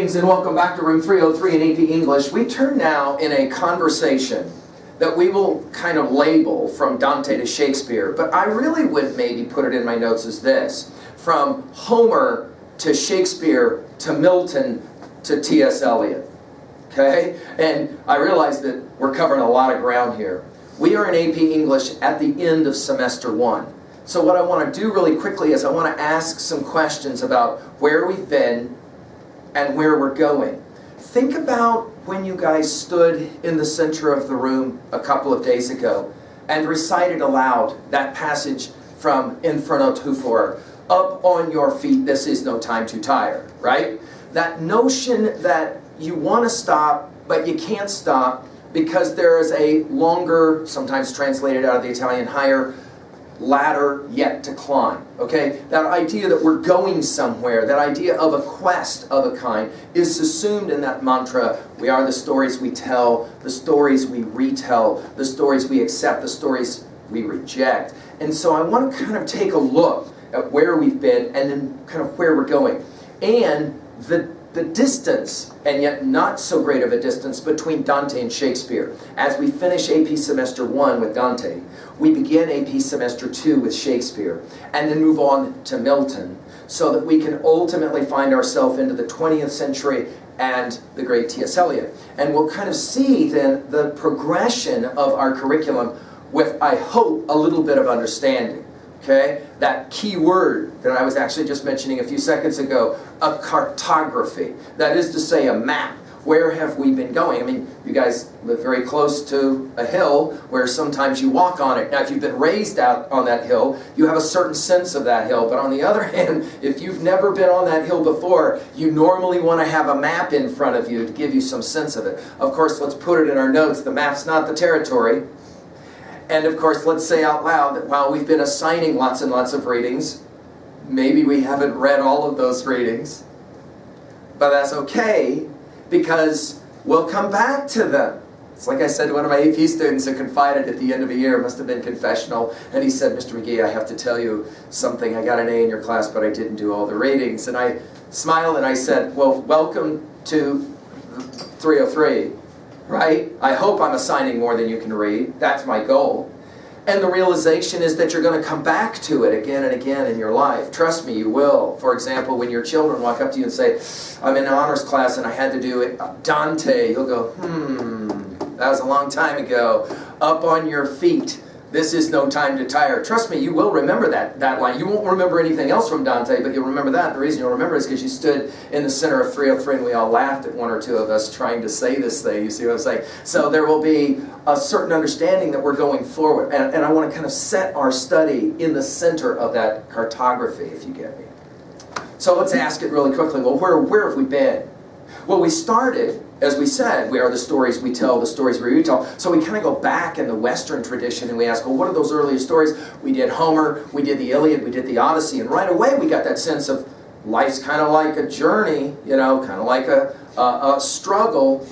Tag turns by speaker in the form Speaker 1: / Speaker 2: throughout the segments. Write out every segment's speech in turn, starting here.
Speaker 1: Greetings and welcome back to room 303 in AP English. We turn now in a conversation that we will kind of label from Dante to Shakespeare, but I really would maybe put it in my notes as this: from Homer to Shakespeare to Milton to T.S. Eliot. Okay? And I realize that we're covering a lot of ground here. We are in AP English at the end of semester 1. So what I want to do really quickly is I want to ask some questions about where we've been and where we're going. Think about when you guys stood in the center of the room a couple of days ago and recited aloud that passage from Inferno Tufor, "Up on your feet, this is no time to tire," right? That notion that you want to stop, but you can't stop because there is a longer, sometimes translated out of the Italian, higher ladder yet to climb, okay? That idea that we're going somewhere, that idea of a quest of a kind, is assumed in that mantra: we are the stories we tell, the stories we retell, the stories we accept, the stories we reject. And so I want to kind of take a look at where we've been and then kind of where we're going. And the distance, and yet not so great of a distance, between Dante and Shakespeare. As we finish AP Semester 1 with Dante, we begin AP Semester 2 with Shakespeare, and then move on to Milton, so that we can ultimately find ourselves into the 20th century and the great T.S. Eliot. And we'll kind of see then the progression of our curriculum with, I hope, a little bit of understanding. Okay? That key word that I was actually just mentioning a few seconds ago, a cartography. That is to say, a map. Where have we been going? I mean, you guys live very close to a hill where sometimes you walk on it. Now, if you've been raised out on that hill, you have a certain sense of that hill. But on the other hand, if you've never been on that hill before, you normally want to have a map in front of you to give you some sense of it. Of course, let's put it in our notes. The map's not the territory. And of course, let's say out loud that while we've been assigning lots and lots of readings, maybe we haven't read all of those readings. But that's okay, because we'll come back to them. It's like I said to one of my AP students who confided at the end of a year, must have been confessional, and he said, "Mr. McGee, I have to tell you something. I got an A in your class, but I didn't do all the readings." And I smiled and I said, "Well, welcome to 303. Right? I hope I'm assigning more than you can read. That's my goal." And the realization is that you're going to come back to it again and again in your life. Trust me, you will. For example, when your children walk up to you and say, "I'm in an honors class and I had to do Dante," you'll go, that was a long time ago. "Up on your feet, this is no time to tire." Trust me, you will remember that line. You won't remember anything else from Dante, but you'll remember that. The reason you'll remember is because you stood in the center of 303 and we all laughed at one or two of us trying to say this thing. You see what I'm saying? So there will be a certain understanding that we're going forward. And I want to kind of set our study in the center of that cartography, if you get me. So let's ask it really quickly. Well, where have we been? Well, we started, as we said, we are the stories we tell, the stories we retell. So we kind of go back in the Western tradition and we ask, well, what are those earlier stories? We did Homer, we did the Iliad, we did the Odyssey, and right away we got that sense of life's kind of like a journey, kind of like a struggle,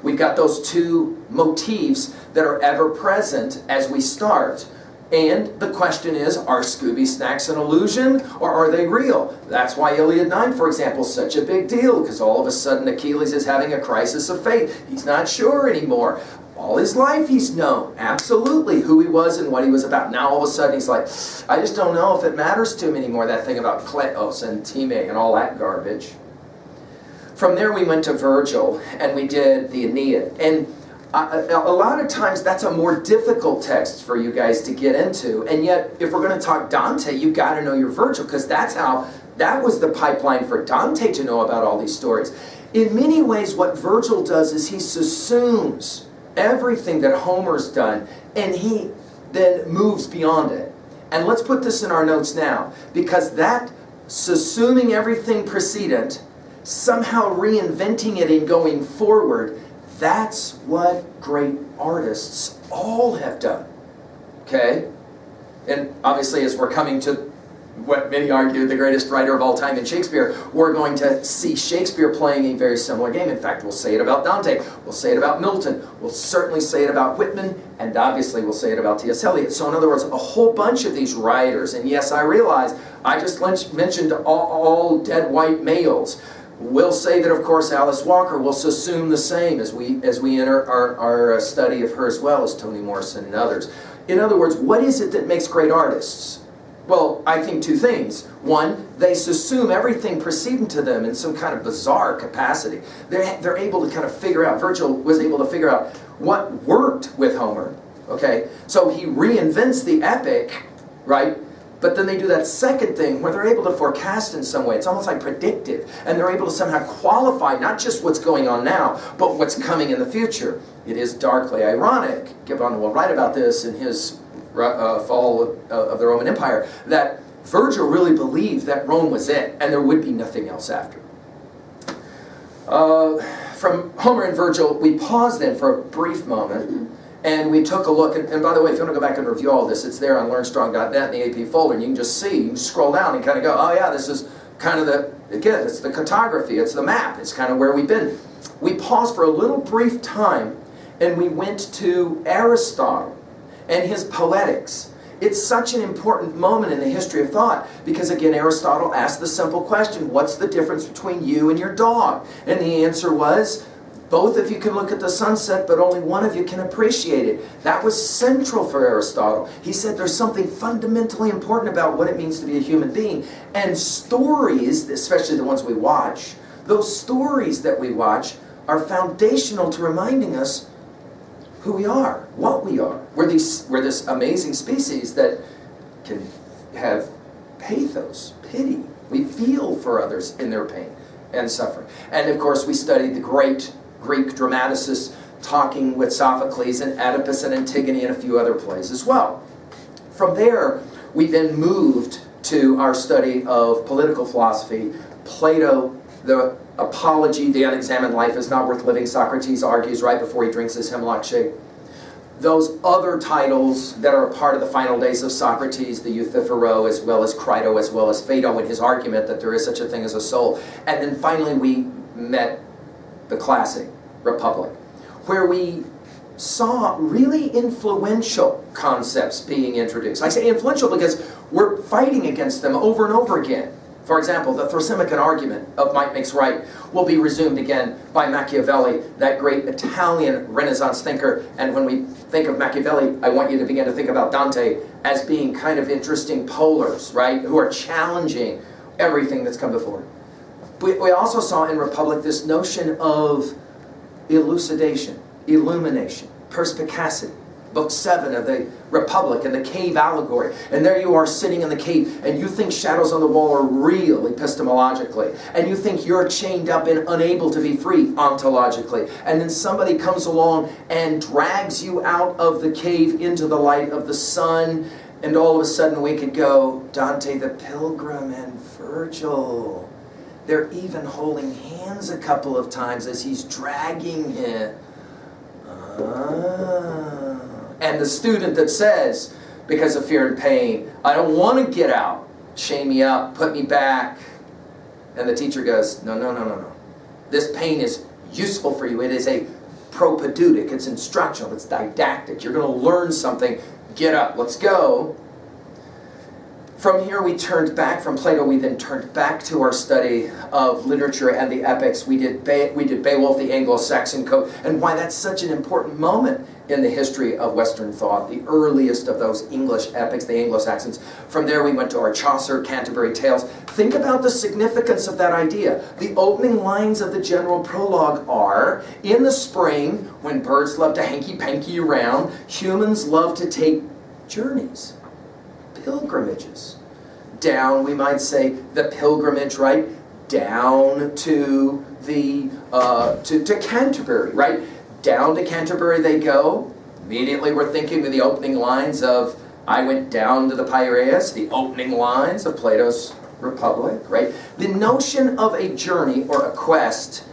Speaker 1: We've got those two motifs that are ever present as we start. And the question is, are Scooby Snacks an illusion or are they real? That's why Iliad 9, for example, is such a big deal, because all of a sudden Achilles is having a crisis of faith. He's not sure anymore. All his life he's known absolutely who he was and what he was about. Now all of a sudden he's like, I just don't know if it matters to him anymore, that thing about Kleos and Time and all that garbage. From there we went to Virgil and we did the Aeneid. And a lot of times that's a more difficult text for you guys to get into, and yet if we're going to talk Dante, you got to know your Virgil, because that was the pipeline for Dante to know about all these stories. In many ways, what Virgil does is he subsumes everything that Homer's done, and he then moves beyond it. And let's put this in our notes now, because that subsuming everything precedent, somehow reinventing it and going forward, that's what great artists all have done, okay? And obviously, as we're coming to what many argue the greatest writer of all time in Shakespeare, we're going to see Shakespeare playing a very similar game. In fact, we'll say it about Dante, we'll say it about Milton, we'll certainly say it about Whitman, and obviously we'll say it about T.S. Eliot. So in other words, a whole bunch of these writers, and yes, I realize I just mentioned all dead white males. We'll say that, of course, Alice Walker will assume the same as we enter our study of her, as well as Toni Morrison and others. In other words, what is it that makes great artists? Well, I think two things. One, they assume everything preceding to them in some kind of bizarre capacity. They're able to kind of figure out, Virgil was able to figure out what worked with Homer, okay? So he reinvents the epic, right? But then they do that second thing where they're able to forecast in some way. It's almost like predictive. And they're able to somehow qualify not just what's going on now, but what's coming in the future. It is darkly ironic, Gibbon will write about this in his fall of the Roman Empire, that Virgil really believed that Rome was it, and there would be nothing else after. From Homer and Virgil, we paused then for a brief moment. And we took a look, and by the way, if you want to go back and review all this, it's there on learnstrong.net in the AP folder, and you can just see, you can scroll down and kind of go, oh yeah, this is kind of again, it's the cartography, it's the map, it's kind of where we've been. We paused for a little brief time, and we went to Aristotle and his Poetics. It's such an important moment in the history of thought, because again, Aristotle asked the simple question, what's the difference between you and your dog? And the answer was, both of you can look at the sunset, but only one of you can appreciate it. That was central for Aristotle. He said there's something fundamentally important about what it means to be a human being. And stories, especially the ones we watch, those stories that we watch are foundational to reminding us who we are, what we are. We're this amazing species that can have pathos, pity. We feel for others in their pain and suffering. And of course, we studied the great Greek dramaticists talking with Sophocles and Oedipus and Antigone and a few other plays as well. From there, we then moved to our study of political philosophy. Plato, the Apology, the unexamined life is not worth living, Socrates argues right before he drinks his hemlock shake. Those other titles that are a part of the final days of Socrates, the Euthyphro, as well as Crito, as well as Phaedo in his argument that there is such a thing as a soul. And then finally we met the classic Republic, where we saw really influential concepts being introduced. I say influential because we're fighting against them over and over again. For example, the Thrasymachon argument of might makes right will be resumed again by Machiavelli, that great Italian Renaissance thinker. And when we think of Machiavelli, I want you to begin to think about Dante as being kind of interesting polars, right? Who are challenging everything that's come before. We also saw in Republic this notion of elucidation, illumination, perspicacity. Book 7 of the Republic and the cave allegory. And there you are sitting in the cave and you think shadows on the wall are real epistemologically. And you think you're chained up and unable to be free ontologically. And then somebody comes along and drags you out of the cave into the light of the sun. And all of a sudden we could go, Dante the Pilgrim and Virgil. They're even holding hands a couple of times as he's dragging him. And the student that says, because of fear and pain, I don't want to get out. Chain me up, put me back. And the teacher goes, no. This pain is useful for you. It is a propedeutic. It's instructional. It's didactic. You're going to learn something. Get up. Let's go. From here we turned back from Plato. We then turned back to our study of literature and the epics. We did Beowulf, the Anglo-Saxon Code, and why that's such an important moment in the history of Western thought, the earliest of those English epics, the Anglo-Saxons. From there we went to our Chaucer, Canterbury Tales. Think about the significance of that idea. The opening lines of the general prologue are, in the spring, when birds love to hanky-panky around, humans love to take journeys. Pilgrimages. Down, we might say, the pilgrimage, right? Down to the to Canterbury, right? Down to Canterbury they go. Immediately we're thinking of the opening lines of I went down to the Piraeus, the opening lines of Plato's Republic, right? The notion of a journey or a quest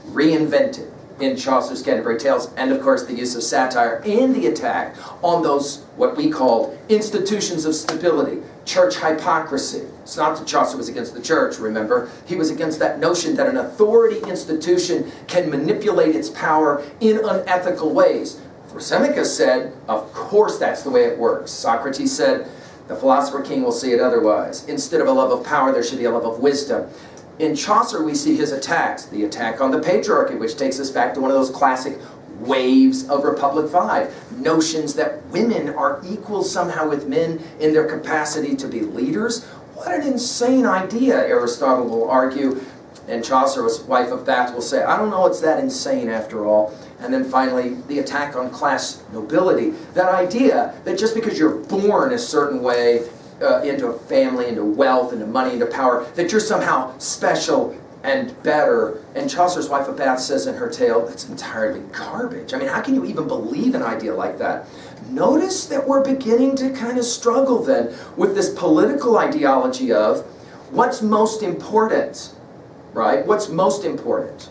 Speaker 1: reinvented in Chaucer's Canterbury Tales, and of course the use of satire and the attack on those, what we called, institutions of stability, church hypocrisy. It's not that Chaucer was against the church, remember. He was against that notion that an authority institution can manipulate its power in unethical ways. Thrasymachus said, of course that's the way it works. Socrates said, the philosopher king will see it otherwise. Instead of a love of power, there should be a love of wisdom. in Chaucer we see his attacks, the attack on the patriarchy, which takes us back to one of those classic waves of Republic 5. Notions that women are equal somehow with men in their capacity to be leaders. What an insane idea, Aristotle will argue. And Chaucer's wife of Bath will say, I don't know, it's that insane after all. And then finally, the attack on class nobility. That idea that just because you're born a certain way, into a family, into wealth, into money, into power, that you're somehow special and better. And Chaucer's wife of Bath says in her tale, that's entirely garbage. I mean, how can you even believe an idea like that? Notice that we're beginning to kind of struggle then with this political ideology of what's most important, right? What's most important?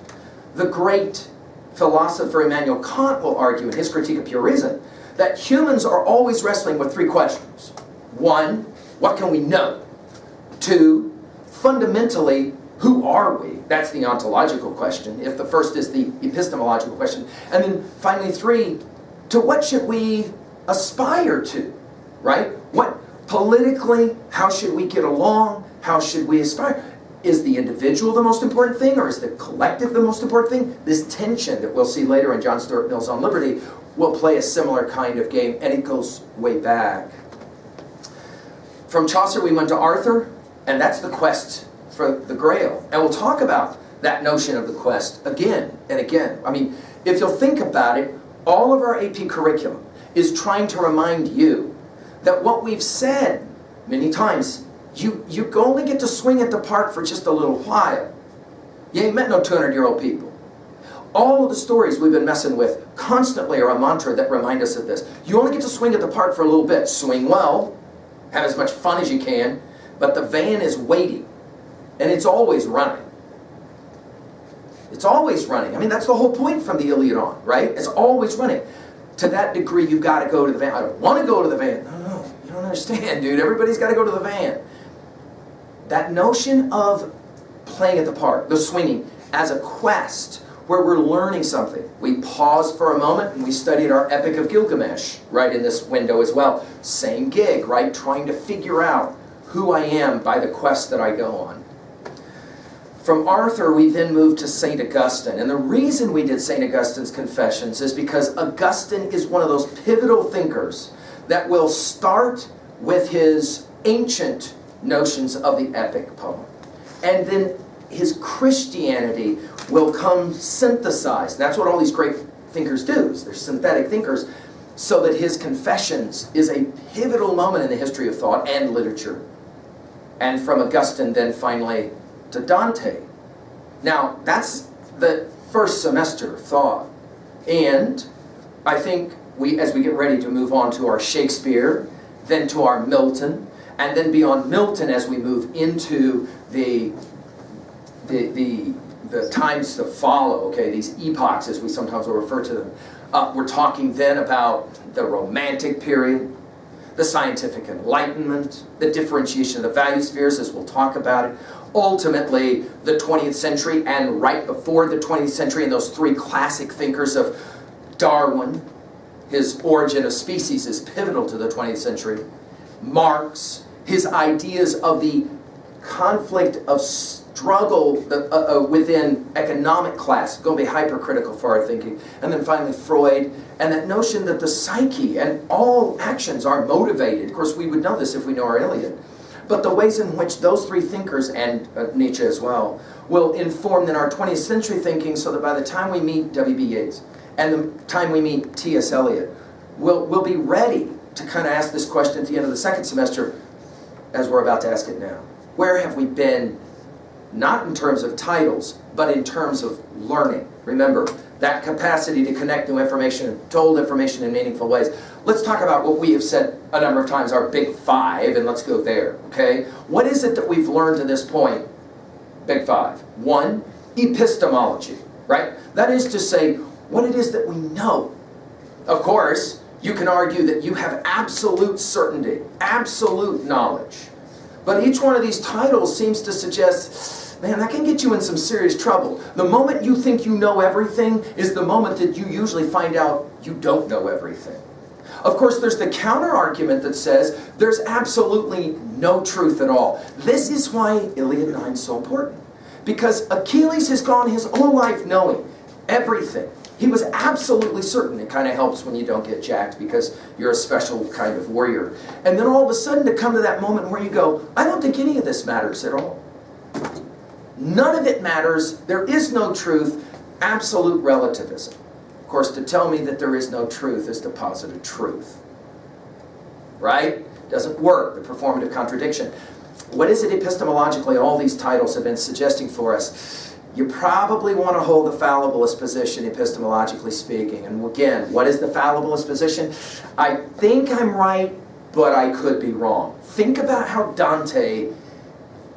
Speaker 1: The great philosopher Immanuel Kant will argue in his Critique of Pure Reason that humans are always wrestling with three questions. One, what can we know? Two, fundamentally, who are we? That's the ontological question, if the first is the epistemological question. And then finally, three, to what should we aspire to, right? What politically, how should we get along? How should we aspire? Is the individual the most important thing, or is the collective the most important thing? This tension that we'll see later in John Stuart Mill's On Liberty will play a similar kind of game, and it goes way back. From Chaucer we went to Arthur, and that's the quest for the Grail. And we'll talk about that notion of the quest again and again. I mean, if you'll think about it, all of our AP curriculum is trying to remind you that what we've said many times, you only get to swing at the park for just a little while. You ain't met no 200-year-old people. All of the stories we've been messing with constantly are a mantra that remind us of this. You only get to swing at the park for a little bit. Swing well, have as much fun as you can, but the van is waiting, and it's always running. It's always running. I mean, that's the whole point from the Iliad on, right? It's always running. To that degree, you've got to go to the van. I don't want to go to the van. No, you don't understand, dude. Everybody's got to go to the van. That notion of playing at the park, the swinging, as a quest where we're learning something. We paused for a moment and we studied our Epic of Gilgamesh right in this window as well. Same gig, right? Trying to figure out who I am by the quest that I go on. From Arthur, we then moved to St. Augustine. And the reason we did St. Augustine's Confessions is because Augustine is one of those pivotal thinkers that will start with his ancient notions of the epic poem. And then his Christianity will come synthesized. That's what all these great thinkers do, is they're synthetic thinkers, so that his Confessions is a pivotal moment in the history of thought and literature. And from Augustine, then finally to Dante. Now, that's the first semester of thought. And I think as we get ready to move on to our Shakespeare, then to our Milton, and then beyond Milton as we move into the times to follow, okay, these epochs as we sometimes will refer to them. We're talking then about the Romantic period, the Scientific Enlightenment, the differentiation of the value spheres as we'll talk about it, ultimately the 20th century, and right before the 20th century, and those three classic thinkers of Darwin, his Origin of Species is pivotal to the 20th century, Marx, his ideas of the conflict of struggle within economic class, going to be hypercritical for our thinking, and then finally Freud, and that notion that the psyche and all actions are motivated. Of course, we would know this if we know our Iliad. But the ways in which those three thinkers, and Nietzsche as well, will inform then our 20th century thinking, so that by the time we meet W.B. Yeats and the time we meet T.S. Eliot, we'll be ready to kind of ask this question at the end of the second semester, as we're about to ask it now. Where have we been, not in terms of titles, but in terms of learning? Remember, that capacity to connect new information, to old information in meaningful ways. Let's talk about what we have said a number of times, our big five, and let's go there, okay? What is it that we've learned to this point? Big five. One, epistemology, right? That is to say, what it is that we know. Of course, you can argue that you have absolute certainty, absolute knowledge. But each one of these titles seems to suggest, man, that can get you in some serious trouble. The moment you think you know everything is the moment that you usually find out you don't know everything. Of course, there's the counter-argument that says there's absolutely no truth at all. This is why Iliad 9 is so important. Because Achilles has gone his whole life knowing everything. He was absolutely certain. It kind of helps when you don't get jacked because you're a special kind of warrior. And then all of a sudden to come to that moment where you go, I don't think any of this matters at all. None of it matters. There is no truth. Absolute relativism. Of course, to tell me that there is no truth is to posit a truth. Right? Doesn't work. The performative contradiction. What is it epistemologically all these titles have been suggesting for us? You probably want to hold the fallibilist position, epistemologically speaking. And again, what is the fallibilist position? I think I'm right, but I could be wrong. Think about how Dante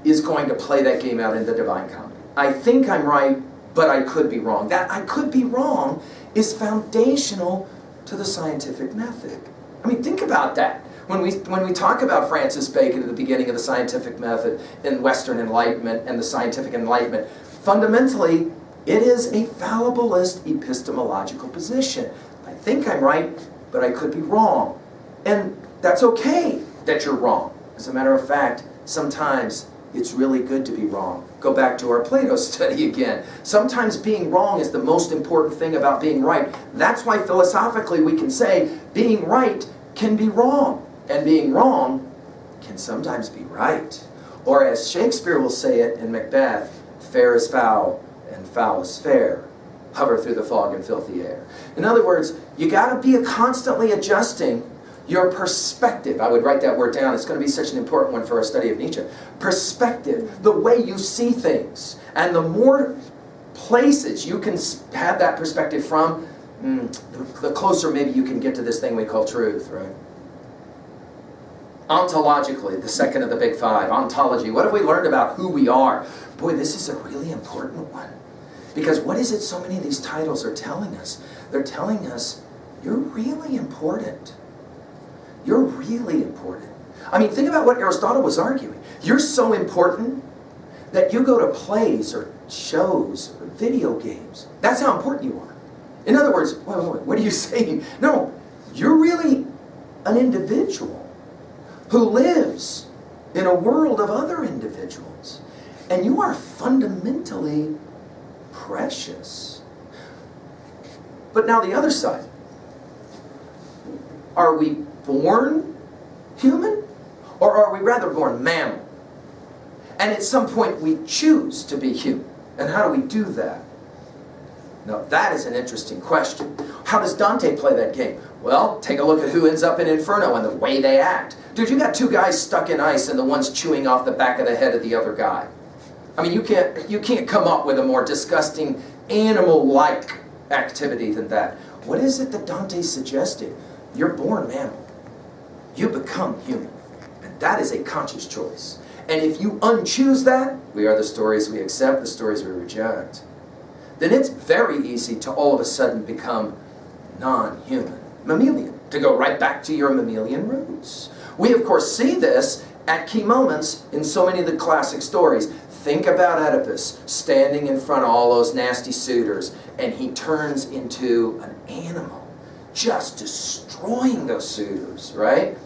Speaker 1: is going to play that game out in the Divine Comedy. I think I'm right, but I could be wrong. That I could be wrong is foundational to the scientific method. I mean, think about that. When we talk about Francis Bacon at the beginning of the scientific method in Western Enlightenment and the scientific Enlightenment, fundamentally, it is a fallibilist epistemological position. I think I'm right, but I could be wrong. And that's okay that you're wrong. As a matter of fact, sometimes it's really good to be wrong. Go back to our Plato study again. Sometimes being wrong is the most important thing about being right. That's why philosophically we can say being right can be wrong. And being wrong can sometimes be right. Or as Shakespeare will say it in Macbeth, fair is foul and foul is fair. Hover through the fog and filthy air. In other words, you got to be constantly adjusting your perspective. I would write that word down. It's going to be such an important one for our study of Nietzsche. Perspective, the way you see things. And the more places you can have that perspective from, the closer maybe you can get to this thing we call truth, right? Ontologically, the second of the big five, ontology. What have we learned about who we are? Boy, this is a really important one. Because what is it so many of these titles are telling us? They're telling us, you're really important. You're really important. I mean, think about what Aristotle was arguing. You're so important that you go to plays or shows or video games. That's how important you are. In other words, wait, what are you saying? No, you're really an individual who lives in a world of other individuals. And you are fundamentally precious. But now the other side. Are we born human? Or are we rather born mammal? And at some point we choose to be human. And how do we do that? Now that is an interesting question. How does Dante play that game? Well, take a look at who ends up in Inferno and the way they act. Dude, you got two guys stuck in ice and the one's chewing off the back of the head of the other guy. I mean, you can't come up with a more disgusting animal-like activity than that. What is it that Dante's suggesting? You're born mammal. You become human. And that is a conscious choice. And if you unchoose that, we are the stories we accept, the stories we reject. Then it's very easy to all of a sudden become non-human, mammalian, to go right back to your mammalian roots. We, of course, see this at key moments in so many of the classic stories. Think about Oedipus standing in front of all those nasty suitors, and he turns into an animal, just destroying those suitors, right?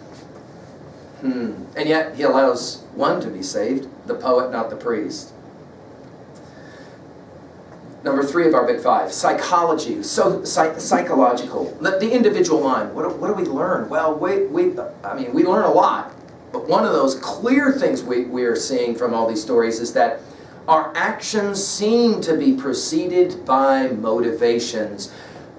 Speaker 1: And yet he allows one to be saved, the poet, not the priest. Number 3 of our big five, psychology, psychological, the individual mind. What do we learn? Well, we learn a lot. But one of those clear things we are seeing from all these stories is that our actions seem to be preceded by motivations.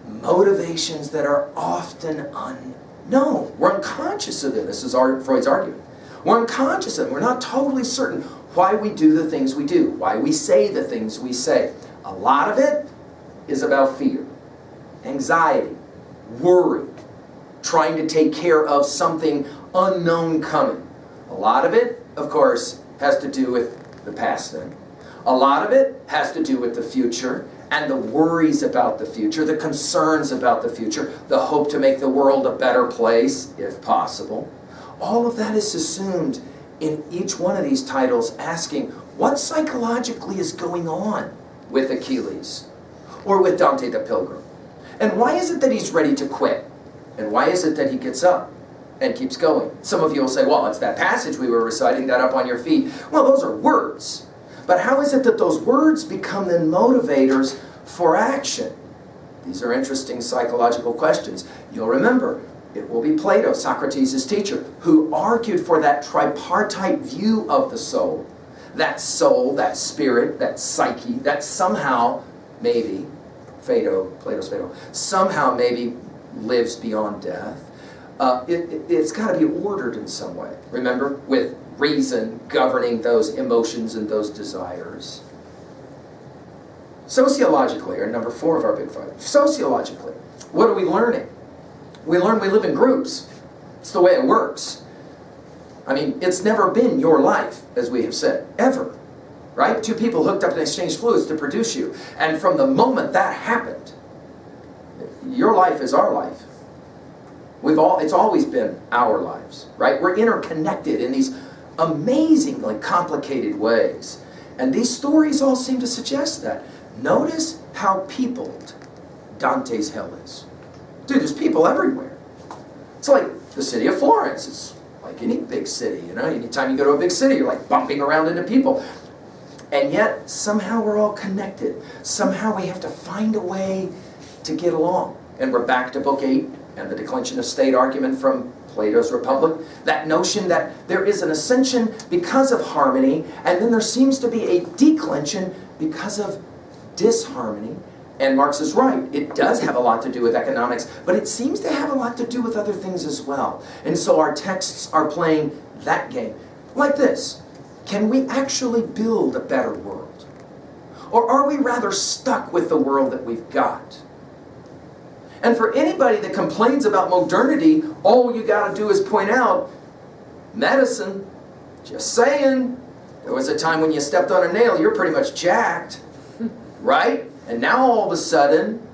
Speaker 1: Motivations that are often unknown. We're unconscious of them. This is Freud's argument. We're unconscious of them. We're not totally certain why we do the things we do, why we say the things we say. A lot of it is about fear, anxiety, worry, trying to take care of something unknown coming. A lot of it, of course, has to do with the past thing. A lot of it has to do with the future and the worries about the future, the concerns about the future, the hope to make the world a better place, if possible. All of that is assumed in each one of these titles, asking what psychologically is going on with Achilles or with Dante the Pilgrim. And why is it that he's ready to quit? And why is it that he gets up and keeps going? Some of you will say, well, it's that passage we were reciting, that up on your feet. Well, those are words. But how is it that those words become then motivators for action? These are interesting psychological questions. You'll remember, it will be Plato, Socrates' teacher, who argued for that tripartite view of the soul. That soul, that spirit, that psyche, that somehow, maybe, Plato's Phaedo, somehow maybe lives beyond death. It's got to be ordered in some way. Remember, with reason governing those emotions and those desires. Sociologically, or number 4 of our big 5, sociologically, what are we learning? We learn we live in groups. It's the way it works. I mean, it's never been your life, as we have said, ever. Right? 2 people hooked up and exchanged fluids to produce you. And from the moment that happened, your life is our life. It's always been our lives, right? We're interconnected in these amazingly complicated ways. And these stories all seem to suggest that. Notice how peopled Dante's hell is. Dude, there's people everywhere. It's like the city of Florence. It's like any big city, you know? Anytime you go to a big city, you're like bumping around into people. And yet, somehow we're all connected. Somehow we have to find a way to get along. And we're back to Book 8 and the declension of state argument from Plato's Republic. That notion that there is an ascension because of harmony, and then there seems to be a declension because of disharmony. And Marx is right. It does have a lot to do with economics, but it seems to have a lot to do with other things as well. And so our texts are playing that game. Like this. Can we actually build a better world? Or are we rather stuck with the world that we've got? And for anybody that complains about modernity, all you got to do is point out, medicine, just saying, there was a time when you stepped on a nail, you're pretty much jacked, right? And now all of a sudden,